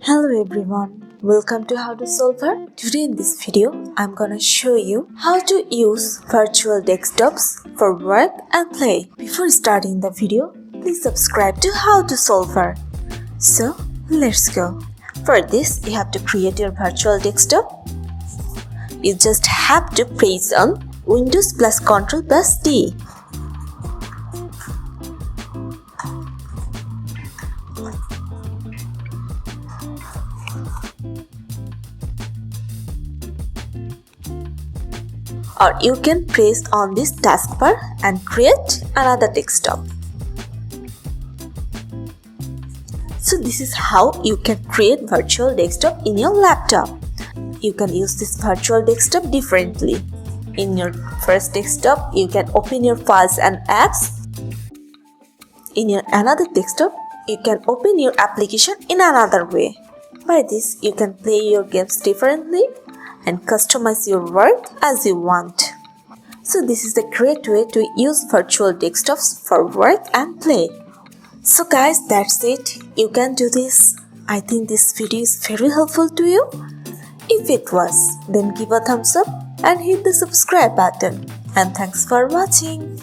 Hello everyone, welcome to How to Solver. Today in this video, I'm gonna show you how to use virtual desktops for work and play. Before starting the video, please subscribe to How to Solver. So, let's go. For this, you have to create your virtual desktop. You just have to press on Windows plus Ctrl plus D. Or you can press on this taskbar and create another desktop. So this is how you can create virtual desktop in your laptop. You can use this virtual desktop differently. In your first desktop, you can open your files and apps. In your another desktop, you can open your application in another way. By this, you can play your games differently and customize your work as you want. So this is a great way to use virtual desktops for work and play. So guys, that's it. You can do this. I think this video is very helpful to you. If it was, then give a thumbs up and hit the subscribe button. And thanks for watching.